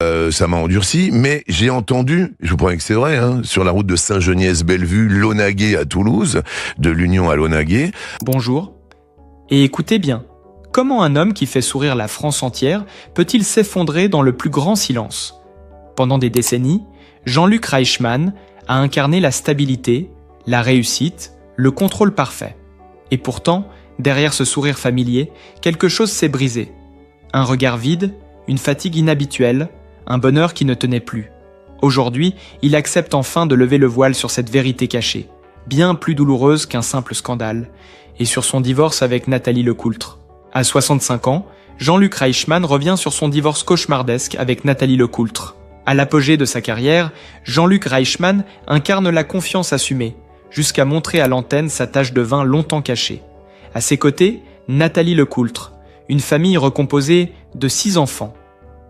Ça m'a endurci, mais j'ai entendu, je vous promets que c'est vrai, hein, sur la route de Saint-Geniès-Bellevue, Launaguet à Toulouse, de l'Union à Launaguet. Bonjour. Et écoutez bien, comment un homme qui fait sourire la France entière peut-il s'effondrer dans le plus grand silence ? Pendant des décennies, Jean-Luc Reichmann a incarné la stabilité, la réussite, le contrôle parfait. Et pourtant, derrière ce sourire familier, quelque chose s'est brisé. Un regard vide, une fatigue inhabituelle, un bonheur qui ne tenait plus. Aujourd'hui, il accepte enfin de lever le voile sur cette vérité cachée, bien plus douloureuse qu'un simple scandale, et sur son divorce avec Nathalie Lecoultre. À 65 ans, Jean-Luc Reichmann revient sur son divorce cauchemardesque avec Nathalie Lecoultre. À l'apogée de sa carrière, Jean-Luc Reichmann incarne la confiance assumée, jusqu'à montrer à l'antenne sa tache de vin longtemps cachée. À ses côtés, Nathalie Lecoultre, une famille recomposée de 6 enfants.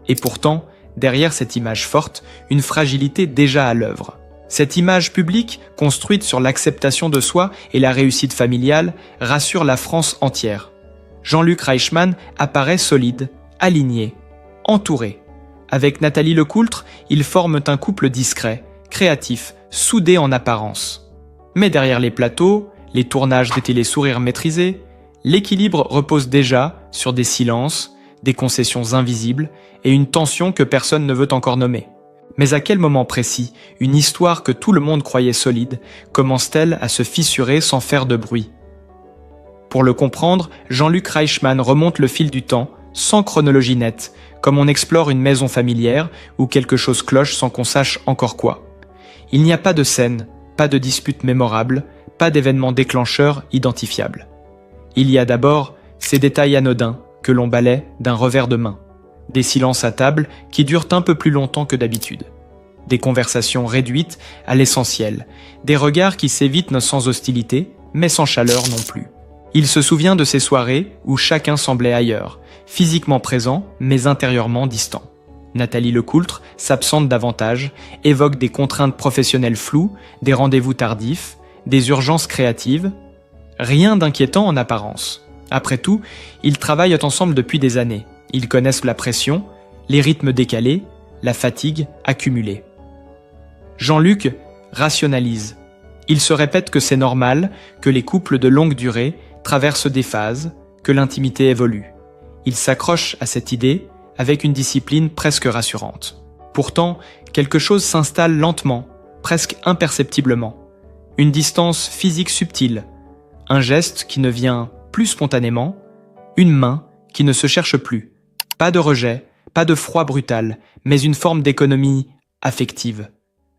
Et pourtant, derrière cette image forte, une fragilité déjà à l'œuvre. Cette image publique, construite sur l'acceptation de soi et la réussite familiale, rassure la France entière. Jean-Luc Reichmann apparaît solide, aligné, entouré. Avec Nathalie Lecoultre, ils forment un couple discret, créatif, soudé en apparence. Mais derrière les plateaux, les tournages des télésourires maîtrisés, l'équilibre repose déjà sur des silences, des concessions invisibles et une tension que personne ne veut encore nommer. Mais à quel moment précis, une histoire que tout le monde croyait solide, commence-t-elle à se fissurer sans faire de bruit ? Pour le comprendre, Jean-Luc Reichmann remonte le fil du temps, sans chronologie nette, comme on explore une maison familière où quelque chose cloche sans qu'on sache encore quoi. Il n'y a pas de scène, pas de dispute mémorable, pas d'événement déclencheur identifiable. Il y a d'abord ces détails anodins que l'on balaie d'un revers de main. Des silences à table qui durent un peu plus longtemps que d'habitude. Des conversations réduites à l'essentiel. Des regards qui s'évitent sans hostilité, mais sans chaleur non plus. Il se souvient de ces soirées où chacun semblait ailleurs, physiquement présent, mais intérieurement distant. Nathalie Lecoultre s'absente davantage, évoque des contraintes professionnelles floues, des rendez-vous tardifs, des urgences créatives. Rien d'inquiétant en apparence. Après tout, ils travaillent ensemble depuis des années. Ils connaissent la pression, les rythmes décalés, la fatigue accumulée. Jean-Luc rationalise. Il se répète que c'est normal, que les couples de longue durée traversent des phases, que l'intimité évolue. Il s'accroche à cette idée avec une discipline presque rassurante. Pourtant, quelque chose s'installe lentement, presque imperceptiblement. Une distance physique subtile, un geste qui ne vient plus spontanément, une main qui ne se cherche plus. Pas de rejet, pas de froid brutal, mais une forme d'économie affective.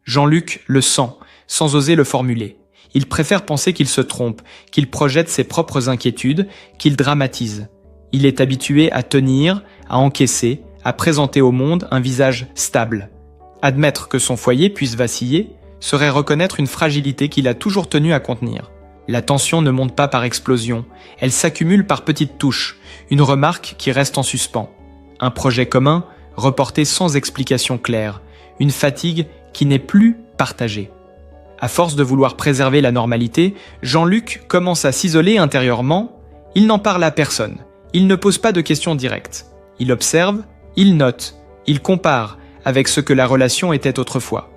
Jean-Luc le sent, sans oser le formuler. Il préfère penser qu'il se trompe, qu'il projette ses propres inquiétudes, qu'il dramatise. Il est habitué à tenir, à encaisser, à présenter au monde un visage stable. Admettre que son foyer puisse vaciller serait reconnaître une fragilité qu'il a toujours tenu à contenir. La tension ne monte pas par explosion, elle s'accumule par petites touches, une remarque qui reste en suspens. Un projet commun, reporté sans explication claire, une fatigue qui n'est plus partagée. À force de vouloir préserver la normalité, Jean-Luc commence à s'isoler intérieurement. Il n'en parle à personne, il ne pose pas de questions directes. Il observe, il note, il compare avec ce que la relation était autrefois.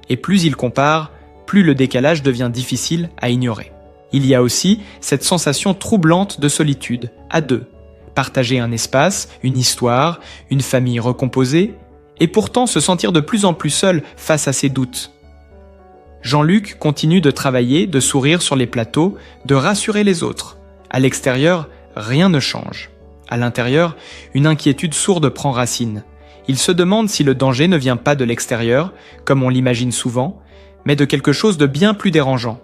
Et plus il compare, plus le décalage devient difficile à ignorer. Il y a aussi cette sensation troublante de solitude, à deux. Partager un espace, une histoire, une famille recomposée, et pourtant se sentir de plus en plus seul face à ses doutes. Jean-Luc continue de travailler, de sourire sur les plateaux, de rassurer les autres. À l'extérieur, rien ne change. À l'intérieur, une inquiétude sourde prend racine. Il se demande si le danger ne vient pas de l'extérieur, comme on l'imagine souvent, mais de quelque chose de bien plus dérangeant.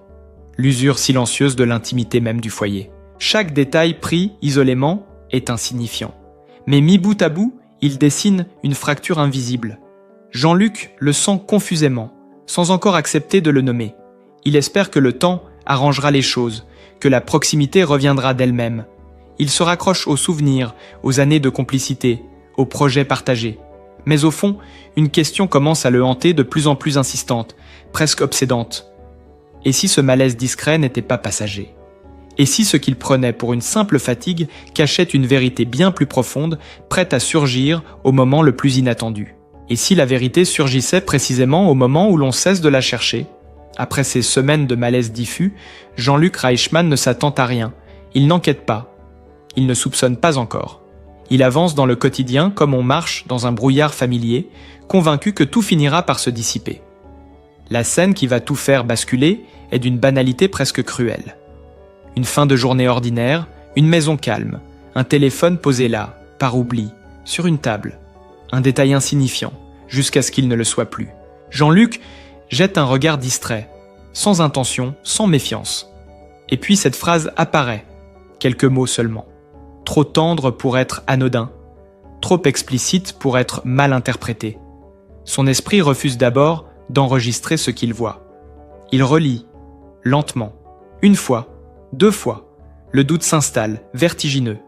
L'usure silencieuse de l'intimité même du foyer. Chaque détail pris isolément est insignifiant. Mais mis bout à bout, il dessine une fracture invisible. Jean-Luc le sent confusément, sans encore accepter de le nommer. Il espère que le temps arrangera les choses, que la proximité reviendra d'elle-même. Il se raccroche aux souvenirs, aux années de complicité, aux projets partagés. Mais au fond, une question commence à le hanter de plus en plus insistante, presque obsédante. Et si ce malaise discret n'était pas passager ? Et si ce qu'il prenait pour une simple fatigue cachait une vérité bien plus profonde, prête à surgir au moment le plus inattendu ? Et si la vérité surgissait précisément au moment où l'on cesse de la chercher? Après ces semaines de malaise diffus, Jean-Luc Reichmann ne s'attend à rien. Il n'enquête pas. Il ne soupçonne pas encore. Il avance dans le quotidien comme on marche dans un brouillard familier, convaincu que tout finira par se dissiper. La scène qui va tout faire basculer est d'une banalité presque cruelle. Une fin de journée ordinaire, une maison calme, un téléphone posé là, par oubli, sur une table. Un détail insignifiant, jusqu'à ce qu'il ne le soit plus. Jean-Luc jette un regard distrait, sans intention, sans méfiance. Et puis cette phrase apparaît, quelques mots seulement. Trop tendre pour être anodin, trop explicite pour être mal interprété. Son esprit refuse d'abord d'enregistrer ce qu'il voit. Il relit, lentement, une fois, deux fois. Le doute s'installe, vertigineux.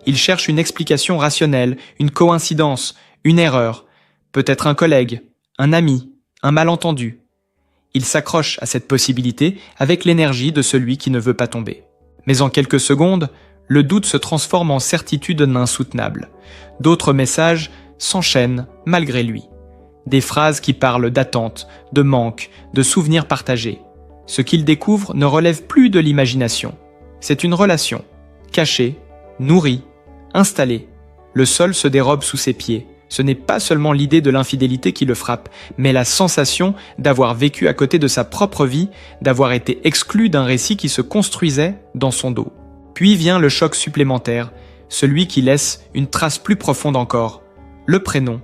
Il cherche une explication rationnelle, une coïncidence, une erreur, peut-être un collègue, un ami, un malentendu. Il s'accroche à cette possibilité avec l'énergie de celui qui ne veut pas tomber. Mais en quelques secondes, le doute se transforme en certitude insoutenable. D'autres messages s'enchaînent malgré lui. Des phrases qui parlent d'attente, de manque, de souvenirs partagés. Ce qu'il découvre ne relève plus de l'imagination. C'est une relation, cachée, nourrie, installée. Le sol se dérobe sous ses pieds. Ce n'est pas seulement l'idée de l'infidélité qui le frappe, mais la sensation d'avoir vécu à côté de sa propre vie, d'avoir été exclu d'un récit qui se construisait dans son dos. Puis vient le choc supplémentaire, celui qui laisse une trace plus profonde encore. Le prénom.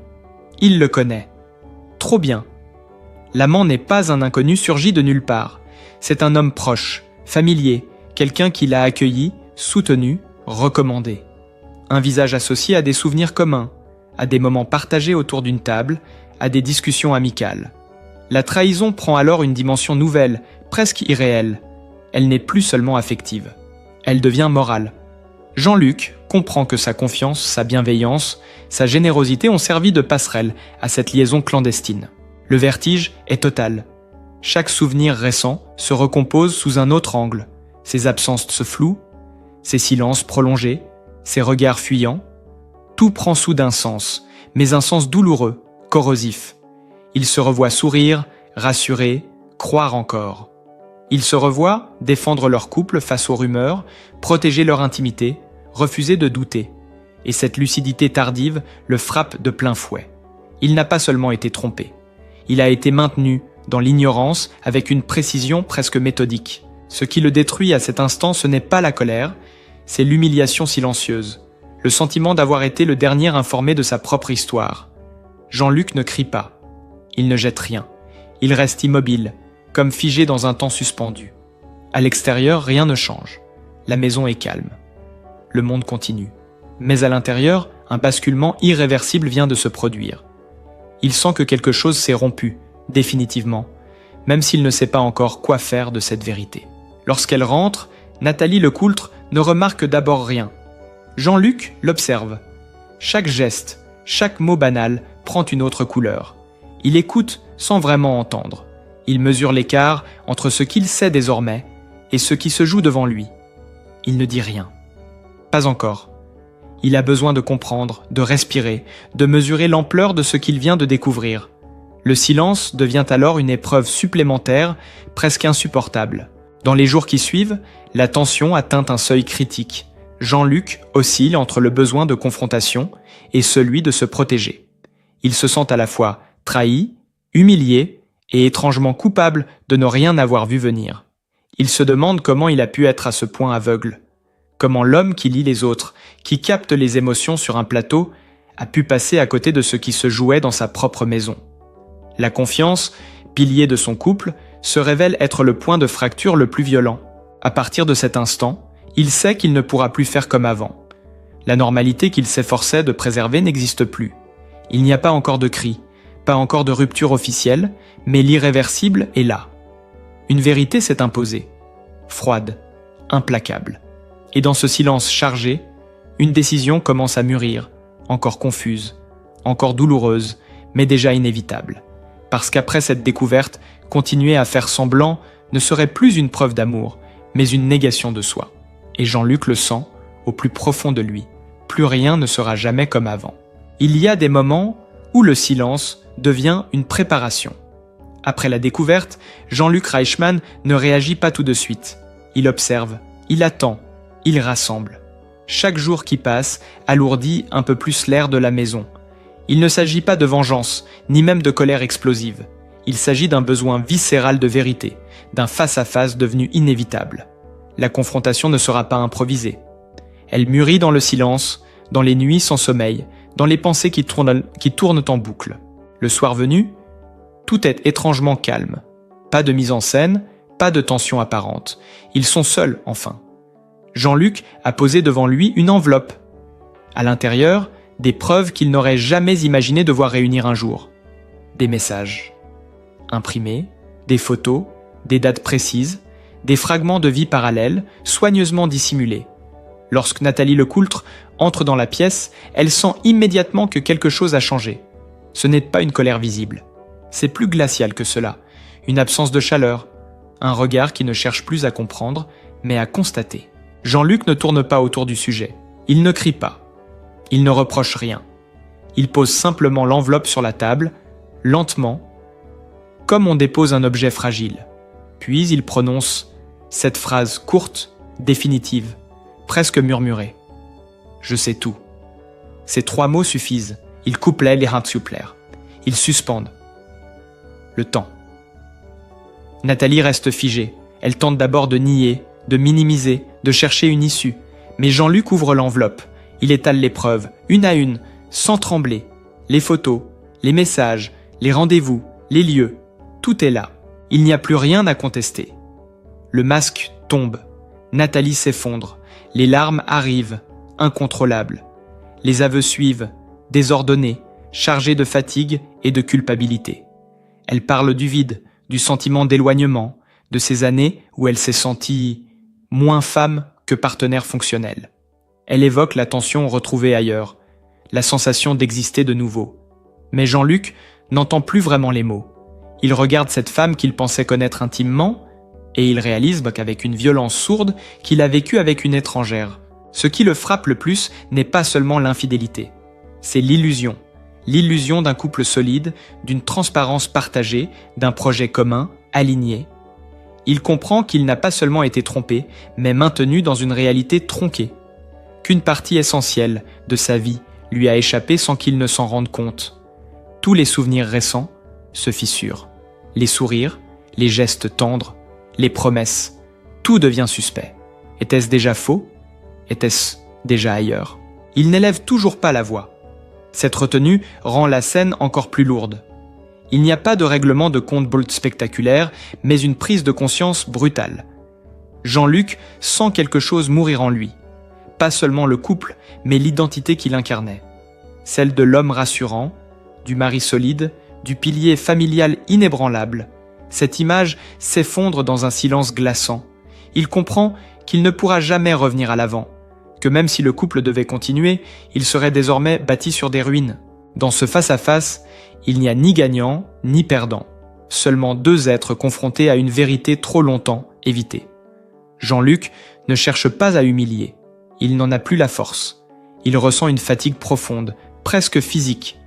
Il le connaît. Trop bien. L'amant n'est pas un inconnu surgi de nulle part. C'est un homme proche, familier, quelqu'un qui l'a accueilli, soutenu, recommandé. Un visage associé à des souvenirs communs, à des moments partagés autour d'une table, à des discussions amicales. La trahison prend alors une dimension nouvelle, presque irréelle. Elle n'est plus seulement affective. Elle devient morale. Jean-Luc comprend que sa confiance, sa bienveillance, sa générosité ont servi de passerelle à cette liaison clandestine. Le vertige est total. Chaque souvenir récent se recompose sous un autre angle. Ses absences se flouent, ses silences prolongés, ses regards fuyants. Tout prend soudain sens, mais un sens douloureux, corrosif. Il se revoit sourire, rassurer, croire encore. Ils se revoient défendre leur couple face aux rumeurs, protéger leur intimité, refuser de douter. Et cette lucidité tardive le frappe de plein fouet. Il n'a pas seulement été trompé. Il a été maintenu dans l'ignorance avec une précision presque méthodique. Ce qui le détruit à cet instant, ce n'est pas la colère, c'est l'humiliation silencieuse, le sentiment d'avoir été le dernier informé de sa propre histoire. Jean-Luc ne crie pas. Il ne jette rien. Il reste immobile, comme figé dans un temps suspendu. À l'extérieur, rien ne change. La maison est calme. Le monde continue. Mais à l'intérieur, un basculement irréversible vient de se produire. Il sent que quelque chose s'est rompu, définitivement, même s'il ne sait pas encore quoi faire de cette vérité. Lorsqu'elle rentre, Nathalie Lecoultre ne remarque d'abord rien. Jean-Luc l'observe. Chaque geste, chaque mot banal prend une autre couleur. Il écoute sans vraiment entendre. Il mesure l'écart entre ce qu'il sait désormais et ce qui se joue devant lui. Il ne dit rien. Pas encore. Il a besoin de comprendre, de respirer, de mesurer l'ampleur de ce qu'il vient de découvrir. Le silence devient alors une épreuve supplémentaire, presque insupportable. Dans les jours qui suivent, la tension atteint un seuil critique. Jean-Luc oscille entre le besoin de confrontation et celui de se protéger. Il se sent à la fois trahi, humilié et étrangement coupable de ne rien avoir vu venir. Il se demande comment il a pu être à ce point aveugle. Comment l'homme qui lit les autres, qui capte les émotions sur un plateau, a pu passer à côté de ce qui se jouait dans sa propre maison. La confiance, pilier de son couple, se révèle être le point de fracture le plus violent. À partir de cet instant, il sait qu'il ne pourra plus faire comme avant. La normalité qu'il s'efforçait de préserver n'existe plus. Il n'y a pas encore de cri, pas encore de rupture officielle, mais l'irréversible est là. Une vérité s'est imposée, froide, implacable. Et dans ce silence chargé, une décision commence à mûrir, encore confuse, encore douloureuse, mais déjà inévitable. Parce qu'après cette découverte, continuer à faire semblant ne serait plus une preuve d'amour, mais une négation de soi. Et Jean-Luc le sent au plus profond de lui. Plus rien ne sera jamais comme avant. Il y a des moments où le silence devient une préparation. Après la découverte, Jean-Luc Reichmann ne réagit pas tout de suite. Il observe, il attend, il rassemble. Chaque jour qui passe alourdit un peu plus l'air de la maison. Il ne s'agit pas de vengeance, ni même de colère explosive. Il s'agit d'un besoin viscéral de vérité, d'un face-à-face devenu inévitable. La confrontation ne sera pas improvisée. Elle mûrit dans le silence, dans les nuits sans sommeil, dans les pensées qui tournent en boucle. Le soir venu, tout est étrangement calme. Pas de mise en scène, pas de tension apparente. Ils sont seuls, enfin. Jean-Luc a posé devant lui une enveloppe. À l'intérieur, des preuves qu'il n'aurait jamais imaginé devoir réunir un jour. Des messages imprimés, des photos, des dates précises, des fragments de vie parallèles, soigneusement dissimulés. Lorsque Nathalie Lecoultre entre dans la pièce, elle sent immédiatement que quelque chose a changé. Ce n'est pas une colère visible. C'est plus glacial que cela. Une absence de chaleur, un regard qui ne cherche plus à comprendre, mais à constater. Jean-Luc ne tourne pas autour du sujet. Il ne crie pas. Il ne reproche rien. Il pose simplement l'enveloppe sur la table, lentement, comme on dépose un objet fragile. Puis il prononce cette phrase courte, définitive, presque murmurée. « Je sais tout ». Ces 3 mots suffisent. Ils couplent les Handsuppler. Ils suspendent le temps. Nathalie reste figée. Elle tente d'abord de nier, de minimiser, de chercher une issue. Mais Jean-Luc ouvre l'enveloppe. Il étale les preuves, une à une, sans trembler. Les photos, les messages, les rendez-vous, les lieux. Tout est là. Il n'y a plus rien à contester. Le masque tombe. Nathalie s'effondre. Les larmes arrivent, incontrôlables. Les aveux suivent, désordonnés, chargés de fatigue et de culpabilité. Elle parle du vide, du sentiment d'éloignement, de ces années où elle s'est sentie moins femme que partenaire fonctionnel. Elle évoque la tension retrouvée ailleurs, la sensation d'exister de nouveau. Mais Jean-Luc n'entend plus vraiment les mots. Il regarde cette femme qu'il pensait connaître intimement, et il réalise qu'avec une violence sourde qu'il a vécue avec une étrangère. Ce qui le frappe le plus n'est pas seulement l'infidélité, c'est l'illusion. L'illusion d'un couple solide, d'une transparence partagée, d'un projet commun, aligné. Il comprend qu'il n'a pas seulement été trompé, mais maintenu dans une réalité tronquée. Qu'une partie essentielle de sa vie lui a échappé sans qu'il ne s'en rende compte. Tous les souvenirs récents se fissurent. Les sourires, les gestes tendres, les promesses, tout devient suspect. Était-ce déjà faux? Était-ce déjà ailleurs? Il n'élève toujours pas la voix. Cette retenue rend la scène encore plus lourde. Il n'y a pas de règlement de compte brut spectaculaire, mais une prise de conscience brutale. Jean-Luc sent quelque chose mourir en lui. Pas seulement le couple, mais l'identité qu'il incarnait. Celle de l'homme rassurant, du mari solide, du pilier familial inébranlable. Cette image s'effondre dans un silence glaçant. Il comprend qu'il ne pourra jamais revenir à l'avant, que même si le couple devait continuer, il serait désormais bâti sur des ruines. Dans ce face-à-face, il n'y a ni gagnant ni perdant. Seulement 2 êtres confrontés à une vérité trop longtemps évitée. Jean-Luc ne cherche pas à humilier. Il n'en a plus la force. Il ressent une fatigue profonde, presque physique.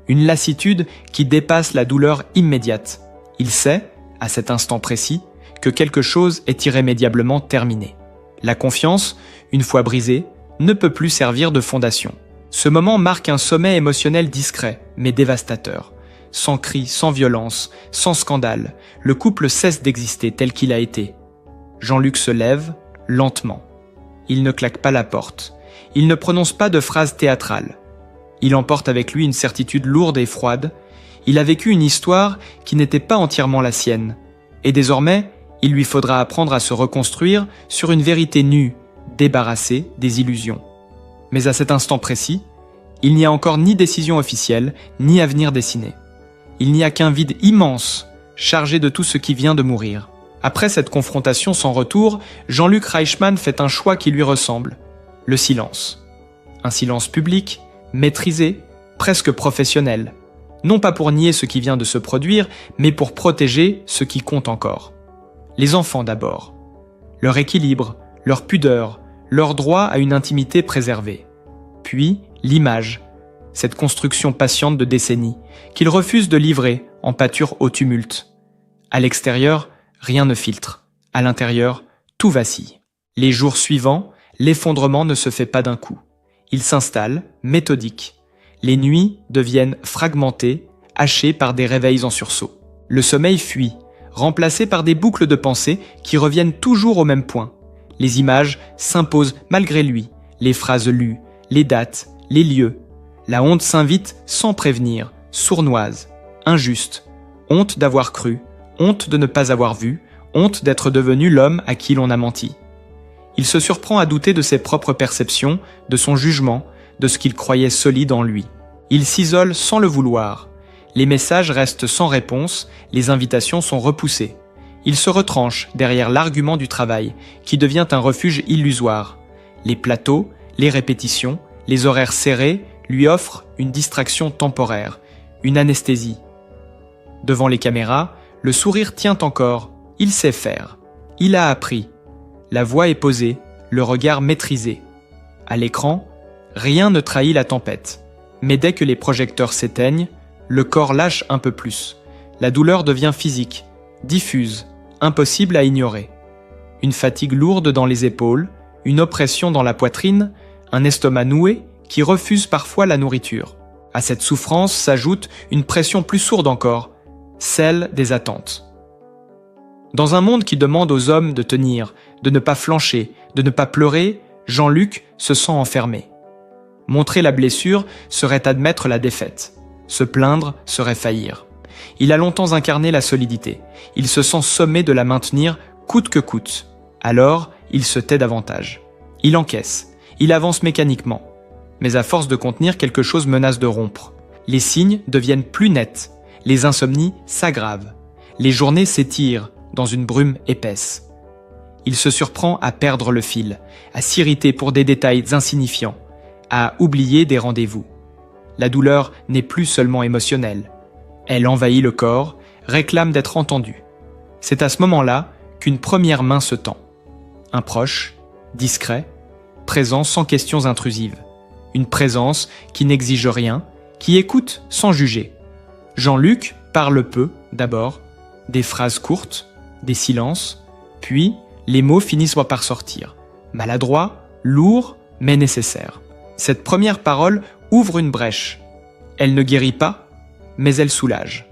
Une lassitude qui dépasse la douleur immédiate. Il sait, à cet instant précis, que quelque chose est irrémédiablement terminé. La confiance, une fois brisée, ne peut plus servir de fondation. Ce moment marque un sommet émotionnel discret, mais dévastateur. Sans cri, sans violence, sans scandale, le couple cesse d'exister tel qu'il a été. Jean-Luc se lève, lentement. Il ne claque pas la porte. Il ne prononce pas de phrase théâtrale. Il emporte avec lui une certitude lourde et froide. Il a vécu une histoire qui n'était pas entièrement la sienne. Et désormais, il lui faudra apprendre à se reconstruire sur une vérité nue, débarrassée des illusions. Mais à cet instant précis, il n'y a encore ni décision officielle, ni avenir dessiné. Il n'y a qu'un vide immense, chargé de tout ce qui vient de mourir. Après cette confrontation sans retour, Jean-Luc Reichmann fait un choix qui lui ressemble, le silence. Un silence public, maîtrisé, presque professionnel. Non pas pour nier ce qui vient de se produire, mais pour protéger ce qui compte encore. Les enfants d'abord. Leur équilibre, leur pudeur, leur droit à une intimité préservée. Puis l'image, cette construction patiente de décennies, qu'il refuse de livrer en pâture au tumulte. À l'extérieur, rien ne filtre. À l'intérieur, tout vacille. Les jours suivants, l'effondrement ne se fait pas d'un coup. Il s'installe, méthodique. Les nuits deviennent fragmentées, hachées par des réveils en sursaut. Le sommeil fuit, remplacé par des boucles de pensée qui reviennent toujours au même point. Les images s'imposent malgré lui, les phrases lues, les dates, les lieux. La honte s'invite sans prévenir, sournoise, injuste. Honte d'avoir cru, honte de ne pas avoir vu, honte d'être devenu l'homme à qui l'on a menti. Il se surprend à douter de ses propres perceptions, de son jugement, de ce qu'il croyait solide en lui. Il s'isole sans le vouloir. Les messages restent sans réponse, les invitations sont repoussées. Il se retranche derrière l'argument du travail, qui devient un refuge illusoire. Les plateaux, les répétitions, les horaires serrés lui offrent une distraction temporaire, une anesthésie. Devant les caméras, le sourire tient encore. Il sait faire. Il a appris. La voix est posée, le regard maîtrisé. À l'écran, rien ne trahit la tempête. Mais dès que les projecteurs s'éteignent, le corps lâche un peu plus. La douleur devient physique, diffuse, impossible à ignorer. Une fatigue lourde dans les épaules, une oppression dans la poitrine, un estomac noué qui refuse parfois la nourriture. À cette souffrance s'ajoute une pression plus sourde encore, celle des attentes. Dans un monde qui demande aux hommes de tenir, de ne pas flancher, de ne pas pleurer, Jean-Luc se sent enfermé. Montrer la blessure serait admettre la défaite. Se plaindre serait faillir. Il a longtemps incarné la solidité. Il se sent sommé de la maintenir coûte que coûte. Alors, il se tait davantage. Il encaisse. Il avance mécaniquement. Mais à force de contenir, quelque chose menace de rompre. Les signes deviennent plus nets. Les insomnies s'aggravent. Les journées s'étirent dans une brume épaisse. Il se surprend à perdre le fil, à s'irriter pour des détails insignifiants, à oublier des rendez-vous. La douleur n'est plus seulement émotionnelle. Elle envahit le corps, réclame d'être entendue. C'est à ce moment-là qu'une première main se tend. Un proche, discret, présent sans questions intrusives. Une présence qui n'exige rien, qui écoute sans juger. Jean-Luc parle peu, d'abord, des phrases courtes, des silences, puis les mots finissent par sortir. Maladroits, lourds, mais nécessaires. Cette première parole ouvre une brèche. Elle ne guérit pas, mais elle soulage.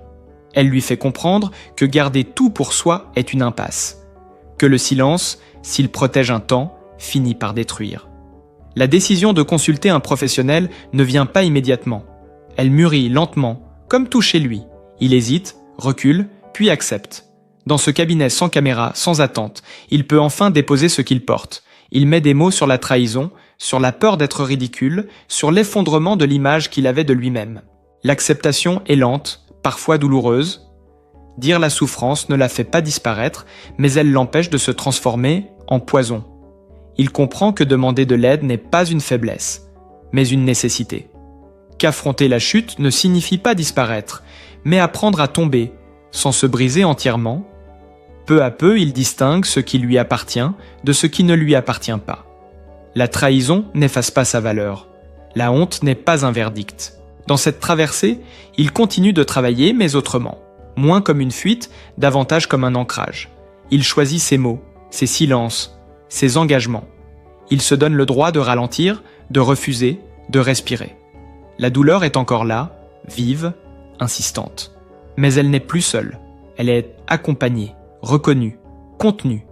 Elle lui fait comprendre que garder tout pour soi est une impasse. Que le silence, s'il protège un temps, finit par détruire. La décision de consulter un professionnel ne vient pas immédiatement. Elle mûrit lentement, comme tout chez lui. Il hésite, recule, puis accepte. Dans ce cabinet sans caméra, sans attente, il peut enfin déposer ce qu'il porte. Il met des mots sur la trahison, sur la peur d'être ridicule, sur l'effondrement de l'image qu'il avait de lui-même. L'acceptation est lente, parfois douloureuse. Dire la souffrance ne la fait pas disparaître, mais elle l'empêche de se transformer en poison. Il comprend que demander de l'aide n'est pas une faiblesse, mais une nécessité. Qu'affronter la chute ne signifie pas disparaître, mais apprendre à tomber, sans se briser entièrement. Peu à peu, il distingue ce qui lui appartient de ce qui ne lui appartient pas. La trahison n'efface pas sa valeur. La honte n'est pas un verdict. Dans cette traversée, il continue de travailler, mais autrement. Moins comme une fuite, davantage comme un ancrage. Il choisit ses mots, ses silences, ses engagements. Il se donne le droit de ralentir, de refuser, de respirer. La douleur est encore là, vive, insistante. Mais elle n'est plus seule. Elle est accompagnée, reconnue, contenue.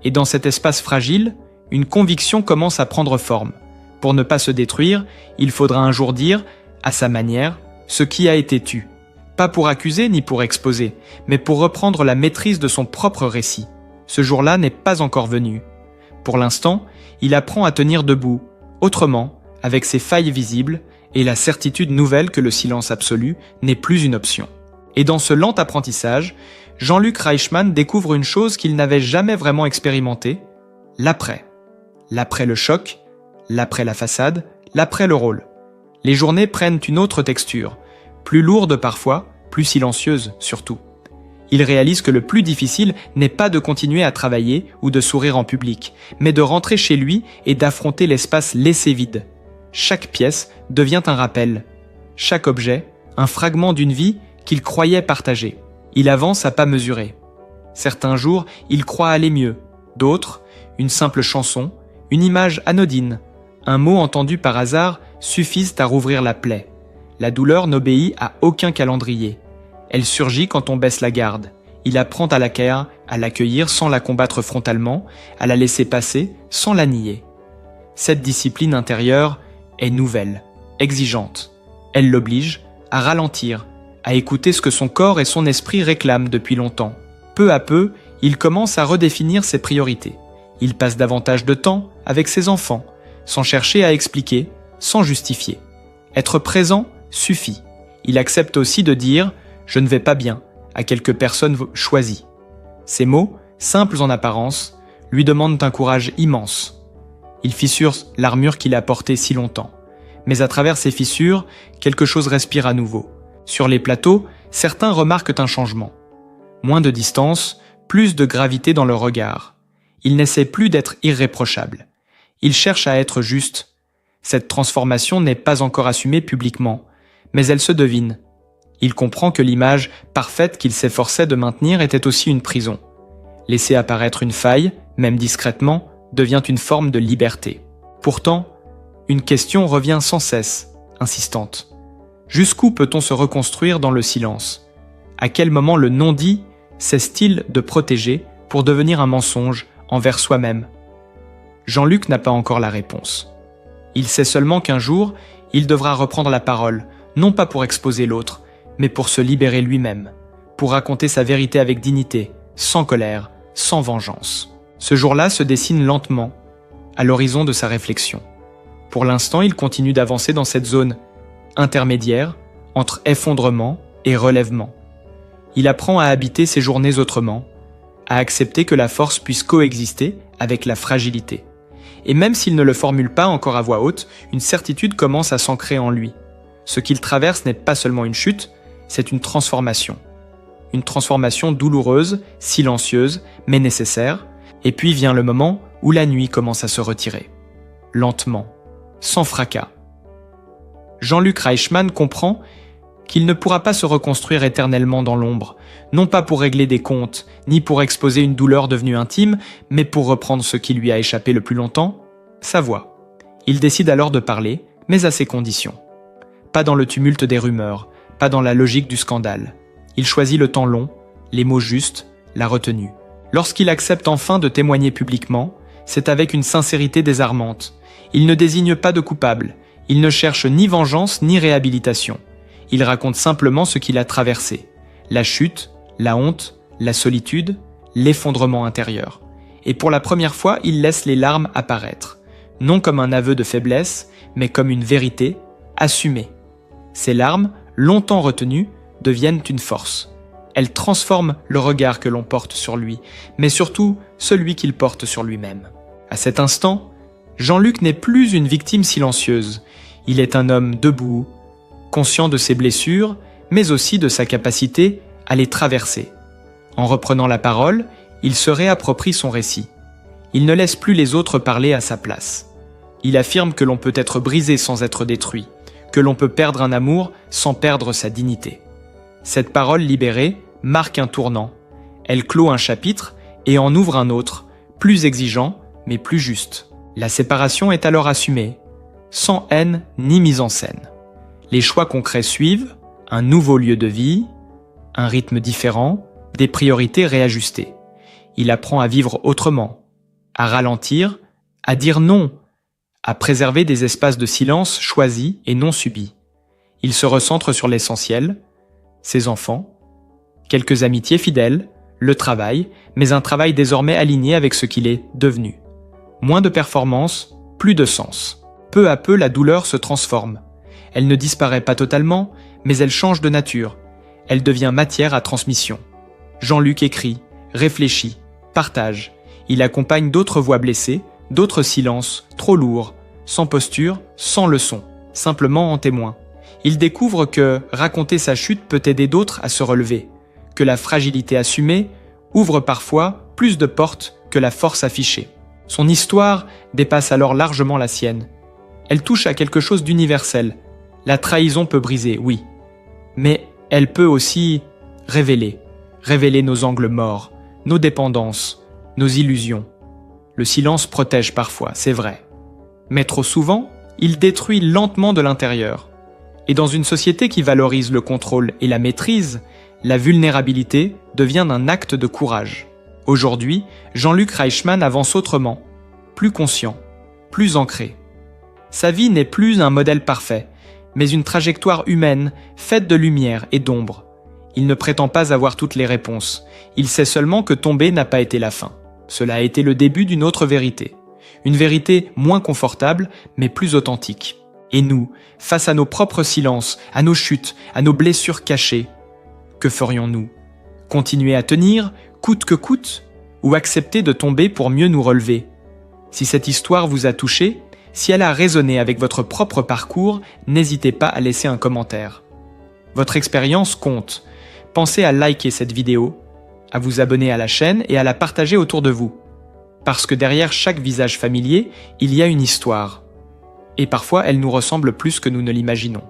Et dans cet espace fragile, une conviction commence à prendre forme. Pour ne pas se détruire, il faudra un jour dire, à sa manière, ce qui a été tu. Pas pour accuser ni pour exposer, mais pour reprendre la maîtrise de son propre récit. Ce jour-là n'est pas encore venu. Pour l'instant, il apprend à tenir debout, autrement, avec ses failles visibles et la certitude nouvelle que le silence absolu n'est plus une option. Et dans ce lent apprentissage, Jean-Luc Reichmann découvre une chose qu'il n'avait jamais vraiment expérimentée, l'après. L'après le choc, l'après la façade, l'après le rôle. Les journées prennent une autre texture, plus lourde parfois, plus silencieuse surtout. Il réalise que le plus difficile n'est pas de continuer à travailler ou de sourire en public, mais de rentrer chez lui et d'affronter l'espace laissé vide. Chaque pièce devient un rappel, chaque objet, un fragment d'une vie qu'il croyait partager. Il avance à pas mesurés. Certains jours, il croit aller mieux. D'autres, une simple chanson, une image anodine, un mot entendu par hasard suffisent à rouvrir la plaie. La douleur n'obéit à aucun calendrier. Elle surgit quand on baisse la garde. Il apprend à l'accueillir sans la combattre frontalement, à la laisser passer sans la nier. Cette discipline intérieure est nouvelle, exigeante. Elle l'oblige à ralentir, à écouter ce que son corps et son esprit réclament depuis longtemps. Peu à peu, il commence à redéfinir ses priorités. Il passe davantage de temps avec ses enfants, sans chercher à expliquer, sans justifier. Être présent suffit. Il accepte aussi de dire « je ne vais pas bien » à quelques personnes choisies. Ces mots, simples en apparence, lui demandent un courage immense. Il fissure l'armure qu'il a portée si longtemps. Mais à travers ces fissures, quelque chose respire à nouveau. Sur les plateaux, certains remarquent un changement. Moins de distance, plus de gravité dans le regard. Il n'essaie plus d'être irréprochable. Il cherche à être juste. Cette transformation n'est pas encore assumée publiquement, mais elle se devine. Il comprend que l'image parfaite qu'il s'efforçait de maintenir était aussi une prison. Laisser apparaître une faille, même discrètement, devient une forme de liberté. Pourtant, une question revient sans cesse, insistante. Jusqu'où peut-on se reconstruire dans le silence? À quel moment le non-dit cesse-t-il de protéger pour devenir un mensonge envers soi-même? Jean-Luc n'a pas encore la réponse. Il sait seulement qu'un jour, il devra reprendre la parole, non pas pour exposer l'autre, mais pour se libérer lui-même, pour raconter sa vérité avec dignité, sans colère, sans vengeance. Ce jour-là se dessine lentement, à l'horizon de sa réflexion. Pour l'instant, il continue d'avancer dans cette zone intermédiaire entre effondrement et relèvement. Il apprend à habiter ses journées autrement, à accepter que la force puisse coexister avec la fragilité. Et même s'il ne le formule pas encore à voix haute, une certitude commence à s'ancrer en lui. Ce qu'il traverse n'est pas seulement une chute, c'est une transformation. Une transformation douloureuse, silencieuse, mais nécessaire. Et puis vient le moment où la nuit commence à se retirer. Lentement, sans fracas. Jean-Luc Reichmann comprend qu'il ne pourra pas se reconstruire éternellement dans l'ombre, non pas pour régler des comptes, ni pour exposer une douleur devenue intime, mais pour reprendre ce qui lui a échappé le plus longtemps, sa voix. Il décide alors de parler, mais à ses conditions. Pas dans le tumulte des rumeurs, pas dans la logique du scandale. Il choisit le temps long, les mots justes, la retenue. Lorsqu'il accepte enfin de témoigner publiquement, c'est avec une sincérité désarmante. Il ne désigne pas de coupable, il ne cherche ni vengeance ni réhabilitation. Il raconte simplement ce qu'il a traversé. La chute, la honte, la solitude, l'effondrement intérieur. Et pour la première fois, il laisse les larmes apparaître. Non comme un aveu de faiblesse, mais comme une vérité assumée. Ces larmes, longtemps retenues, deviennent une force. Elles transforment le regard que l'on porte sur lui, mais surtout celui qu'il porte sur lui-même. À cet instant, Jean-Luc n'est plus une victime silencieuse. Il est un homme debout, conscient de ses blessures, mais aussi de sa capacité à les traverser. En reprenant la parole, il se réapproprie son récit. Il ne laisse plus les autres parler à sa place. Il affirme que l'on peut être brisé sans être détruit, que l'on peut perdre un amour sans perdre sa dignité. Cette parole libérée marque un tournant. Elle clôt un chapitre et en ouvre un autre, plus exigeant, mais plus juste. La séparation est alors assumée, sans haine ni mise en scène. Les choix concrets suivent, un nouveau lieu de vie, un rythme différent, des priorités réajustées. Il apprend à vivre autrement, à ralentir, à dire non, à préserver des espaces de silence choisis et non subis. Il se recentre sur l'essentiel, ses enfants, quelques amitiés fidèles, le travail, mais un travail désormais aligné avec ce qu'il est devenu. Moins de performance, plus de sens. Peu à peu, la douleur se transforme. Elle ne disparaît pas totalement, mais elle change de nature. Elle devient matière à transmission. Jean-Luc écrit, réfléchit, partage. Il accompagne d'autres voix blessées, d'autres silences, trop lourds, sans posture, sans leçon, simplement en témoin. Il découvre que raconter sa chute peut aider d'autres à se relever, que la fragilité assumée ouvre parfois plus de portes que la force affichée. Son histoire dépasse alors largement la sienne. Elle touche à quelque chose d'universel, La trahison peut briser, oui. Mais elle peut aussi révéler nos angles morts, nos dépendances, nos illusions. Le silence protège parfois, c'est vrai. Mais trop souvent, il détruit lentement de l'intérieur. Et dans une société qui valorise le contrôle et la maîtrise, la vulnérabilité devient un acte de courage. Aujourd'hui, Jean-Luc Reichmann avance autrement, plus conscient, plus ancré. Sa vie n'est plus un modèle parfait, mais une trajectoire humaine faite de lumière et d'ombre. Il ne prétend pas avoir toutes les réponses. Il sait seulement que tomber n'a pas été la fin. Cela a été le début d'une autre vérité. Une vérité moins confortable, mais plus authentique. Et nous, face à nos propres silences, à nos chutes, à nos blessures cachées, que ferions-nous? Continuer à tenir, coûte que coûte, ou accepter de tomber pour mieux nous relever? Si cette histoire vous a touché, si elle a résonné avec votre propre parcours, n'hésitez pas à laisser un commentaire. Votre expérience compte. Pensez à liker cette vidéo, à vous abonner à la chaîne et à la partager autour de vous. Parce que derrière chaque visage familier, il y a une histoire. Et parfois, elle nous ressemble plus que nous ne l'imaginons.